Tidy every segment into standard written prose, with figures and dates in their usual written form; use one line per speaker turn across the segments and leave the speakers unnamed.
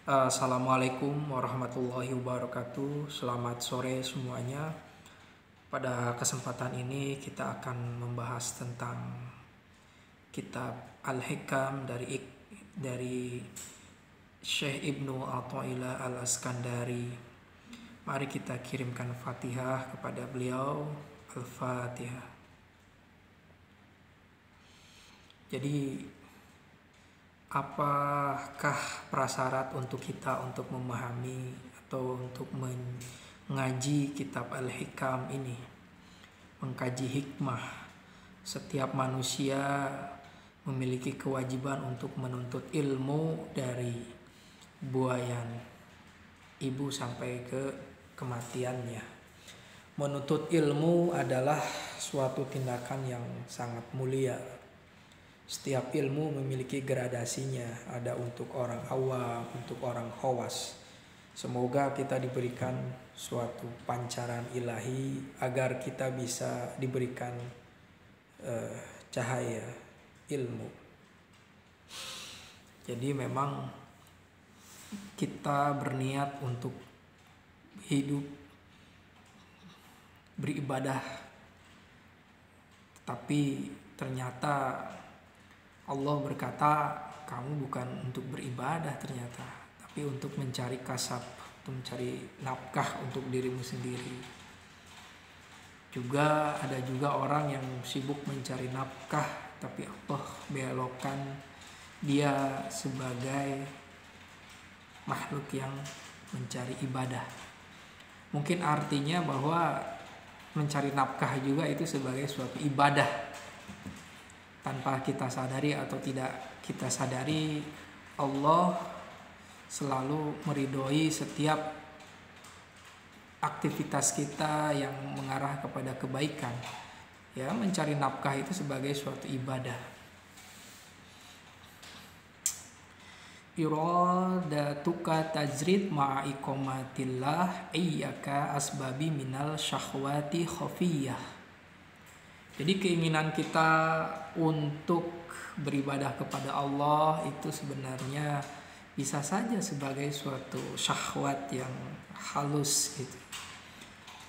Assalamualaikum warahmatullahi wabarakatuh. Selamat sore semuanya. Pada kesempatan ini kita akan membahas tentang kitab Al-Hikam dari Syekh Ibnu Athaillah Al-Iskandari. Mari kita kirimkan Fatihah kepada beliau. Al-Fatihah. Jadi, apakah prasyarat untuk kita untuk memahami atau untuk mengaji kitab Al-Hikam ini? Mengkaji hikmah. Setiap manusia memiliki kewajiban untuk menuntut ilmu dari buayan ibu sampai ke kematiannya. Menuntut ilmu adalah suatu tindakan yang sangat mulia. Setiap ilmu memiliki gradasinya, ada untuk orang awam, untuk orang khawas. Semoga kita diberikan suatu pancaran ilahi agar kita bisa diberikan cahaya ilmu. Jadi memang kita berniat untuk hidup beribadah, tapi ternyata Allah berkata, kamu bukan untuk beribadah ternyata, tapi untuk mencari kasab, untuk mencari nafkah untuk dirimu sendiri. Juga ada orang yang sibuk mencari nafkah, tapi Allah belokkan dia sebagai makhluk yang mencari ibadah. Mungkin artinya bahwa mencari nafkah juga itu sebagai suatu ibadah. Tanpa kita sadari atau tidak kita sadari, Allah selalu meridhoi setiap aktivitas kita yang mengarah kepada kebaikan. Ya, mencari nafkah itu sebagai suatu ibadah. Iradatuka tajrid ma'a iqamatillah iyyaka asbabi minal syahwati khafiyah. Jadi keinginan kita untuk beribadah kepada Allah itu sebenarnya bisa saja sebagai suatu syahwat yang halus gitu.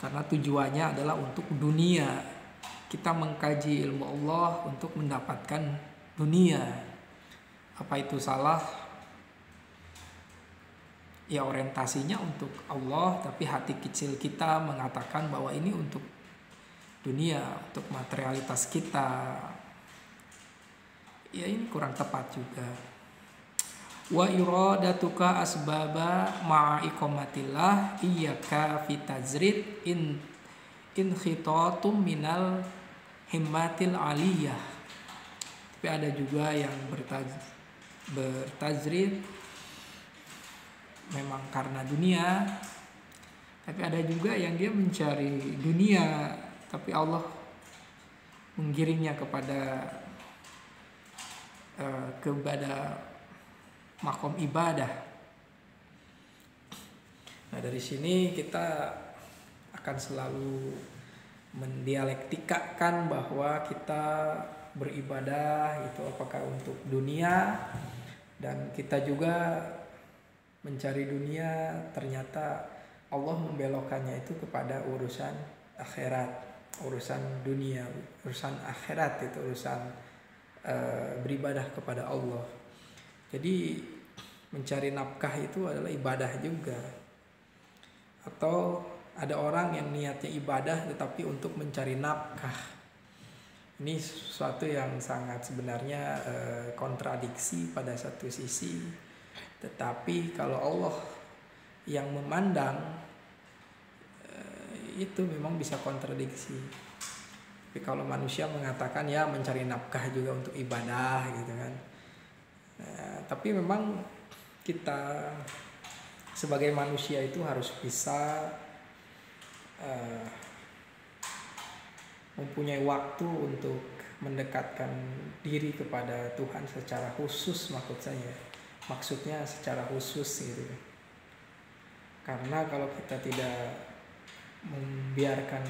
Karena tujuannya adalah untuk dunia. Kita mengkaji ilmu Allah untuk mendapatkan dunia. Apa itu salah? Ya, orientasinya untuk Allah, tapi hati kecil kita mengatakan bahwa ini untuk dunia, untuk materialitas kita. Ya, ini kurang tepat juga. Wa iradatuka asbaba ma'a iqamatillah iyyaka fi tajrid in khitatum minal himmatil aliyah. Tapi ada juga yang bertajrid memang karena dunia, tapi ada juga yang dia mencari dunia tapi Allah menggiringnya kepada makom ibadah. Nah, dari sini kita akan selalu mendialektikakan bahwa kita beribadah itu apakah untuk dunia, dan kita juga mencari dunia ternyata Allah membelokkannya itu kepada urusan akhirat. Urusan dunia, urusan akhirat itu urusan beribadah kepada Allah. Jadi mencari nafkah itu adalah ibadah juga. Atau ada orang yang niatnya ibadah tetapi untuk mencari nafkah. Ini sesuatu yang sangat sebenarnya kontradiksi pada satu sisi. Tetapi kalau Allah yang memandang, itu memang bisa kontradiksi. Tapi kalau manusia mengatakan ya mencari nafkah juga untuk ibadah gitu kan. Tapi memang kita sebagai manusia itu harus bisa mempunyai waktu untuk mendekatkan diri kepada Tuhan secara khusus, maksudnya secara khusus gitu. Karena kalau kita tidak membiarkan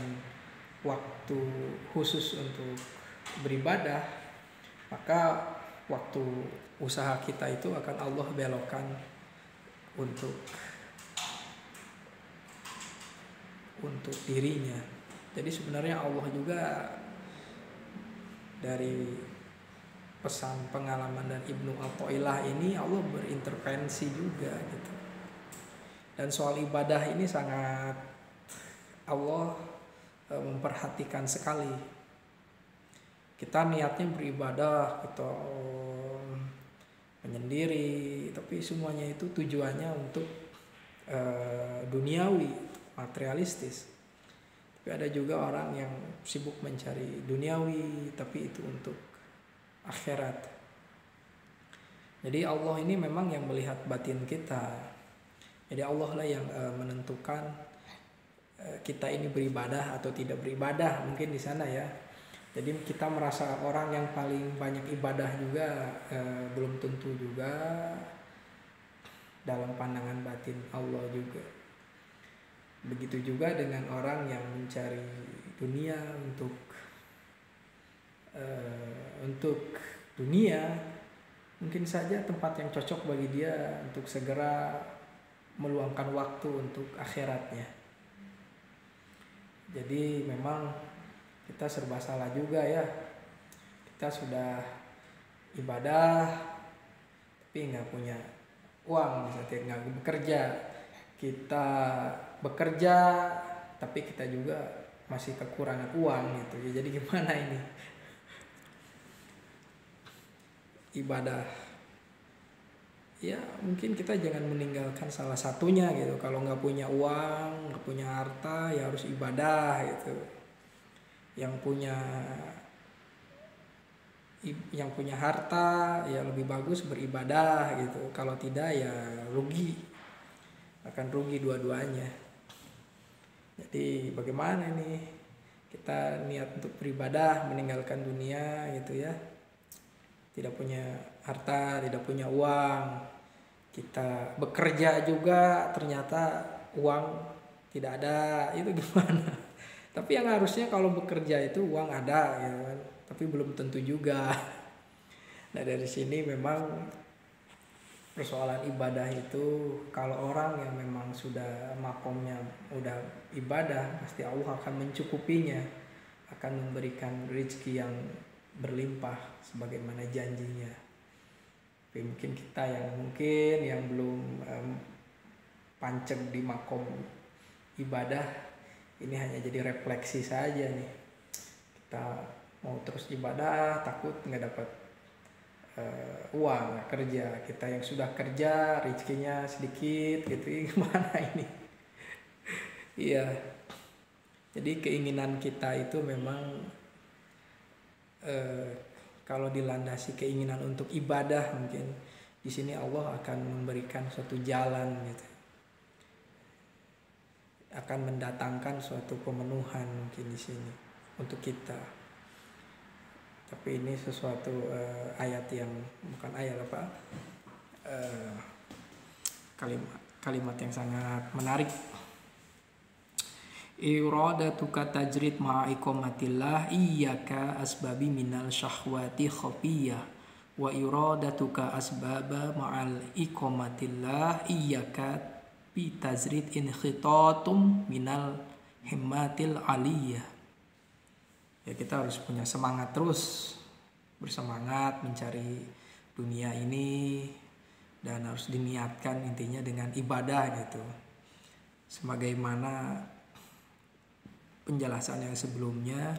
waktu khusus untuk beribadah, maka waktu usaha kita itu akan Allah belokkan untuk dirinya. Jadi sebenarnya Allah juga dari pesan pengalaman dan Ibnu Athaillah ini Allah berintervensi juga gitu. Dan soal ibadah ini sangat Allah memperhatikan sekali. Kita niatnya beribadah, kita menyendiri, tapi semuanya itu tujuannya untuk duniawi, materialistis. Tapi ada juga orang yang sibuk mencari duniawi, tapi itu untuk akhirat. Jadi Allah ini memang yang melihat batin kita. Jadi Allah lah yang menentukan kita ini beribadah atau tidak beribadah, mungkin di sana ya. Jadi kita merasa orang yang paling banyak ibadah juga belum tentu juga dalam pandangan batin Allah juga. Begitu juga dengan orang yang mencari dunia untuk dunia, mungkin saja tempat yang cocok bagi dia untuk segera meluangkan waktu untuk akhiratnya. Jadi memang kita serba salah juga ya. Kita sudah ibadah tapi nggak punya uang, misalnya nggak bekerja. Kita bekerja tapi kita juga masih kekurangan uang gitu ya. Jadi gimana ini? Ibadah ya mungkin kita jangan meninggalkan salah satunya gitu. Kalau nggak punya uang, nggak punya harta, ya harus ibadah gitu. Yang punya harta ya lebih bagus beribadah gitu. Kalau tidak ya akan rugi dua-duanya. Jadi bagaimana nih kita niat untuk beribadah, meninggalkan dunia gitu ya. Tidak punya harta, tidak punya uang, kita bekerja juga ternyata uang tidak ada, itu gimana? Tapi yang harusnya kalau bekerja itu uang ada gitu kan, tapi belum tentu juga. Nah dari sini memang persoalan ibadah itu, kalau orang yang memang sudah makomnya udah ibadah, pasti Allah akan mencukupinya, akan memberikan rezeki yang berlimpah sebagaimana janjinya. Tapi mungkin kita yang belum panceg di makom ibadah, ini hanya jadi refleksi saja nih. Kita mau terus ibadah takut nggak dapat uang kerja. Kita yang sudah kerja rezekinya sedikit gitu, gimana ini? Iya. Jadi keinginan kita itu memang kalau dilandasi keinginan untuk ibadah, mungkin di sini Allah akan memberikan suatu jalan gitu, akan mendatangkan suatu pemenuhan mungkin di sini untuk kita. Tapi ini sesuatu ayat yang bukan ayat apa, kalimat yang sangat menarik. Iradatuka tajrid ma'a iqamatillah iyyaka asbabi minal syahwati khafiyah wa iradatuka asbaba ma'al iqamatillah iyyaka bi tajrid inkhitatum minal himmatil aliyah. Ya kita harus punya semangat terus, bersemangat mencari dunia ini, dan harus diniatkan intinya dengan ibadah gitu. Sebagaimana penjelasan yang sebelumnya,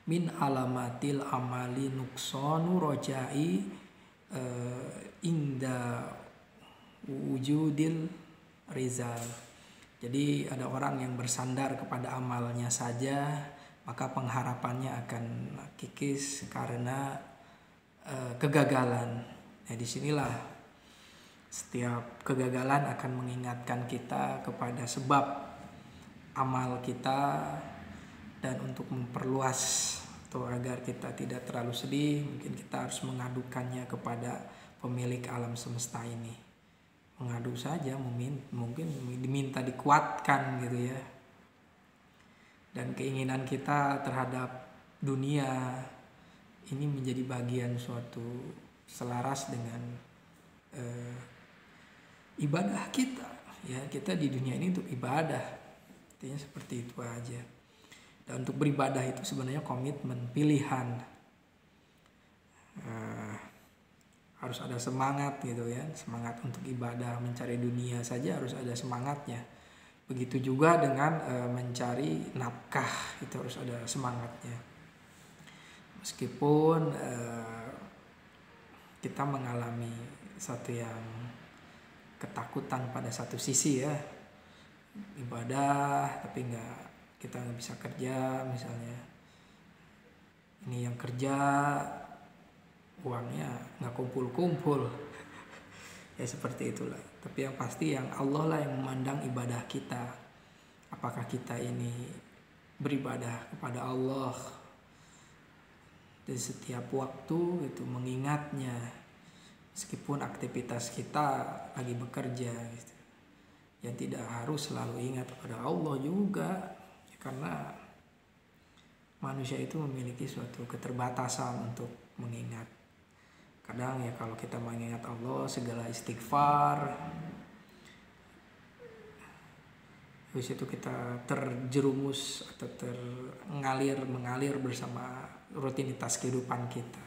min alamatil amali nuksonu rojai inda wujudil rizal. Jadi ada orang yang bersandar kepada amalnya saja, maka pengharapannya akan kikis karena kegagalan. Nah disinilah setiap kegagalan akan mengingatkan kita kepada sebab amal kita, dan untuk memperluas atau agar kita tidak terlalu sedih, mungkin kita harus mengadukannya kepada pemilik alam semesta ini. Mengadu saja, mungkin diminta dikuatkan gitu ya. Dan keinginan kita terhadap dunia ini menjadi bagian suatu selaras dengan ibadah kita. Ya, kita di dunia ini untuk ibadah. Artinya seperti itu aja. Dan untuk beribadah itu sebenarnya komitmen, pilihan. Harus ada semangat gitu ya, semangat untuk ibadah, mencari dunia saja harus ada semangatnya. Begitu juga dengan mencari nafkah, itu harus ada semangatnya. Meskipun kita mengalami satu yang ketakutan pada satu sisi ya, ibadah tapi kita nggak bisa kerja misalnya. Ini yang kerja uangnya nggak kumpul-kumpul. Ya seperti itulah. Tapi yang pasti yang Allah lah yang memandang ibadah kita. Apakah kita ini beribadah kepada Allah di setiap waktu itu, mengingatnya meskipun aktivitas kita lagi bekerja gitu. Ya tidak harus selalu ingat kepada Allah juga ya, karena manusia itu memiliki suatu keterbatasan untuk mengingat. Kadang ya kalau kita mengingat Allah segala istighfar, habis itu kita terjerumus atau mengalir bersama rutinitas kehidupan kita.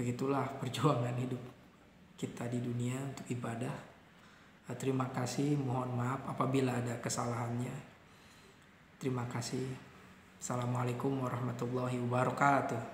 Begitulah perjuangan hidup kita di dunia untuk ibadah. Terima kasih, mohon maaf apabila ada kesalahannya. Terima kasih. Assalamualaikum warahmatullahi wabarakatuh.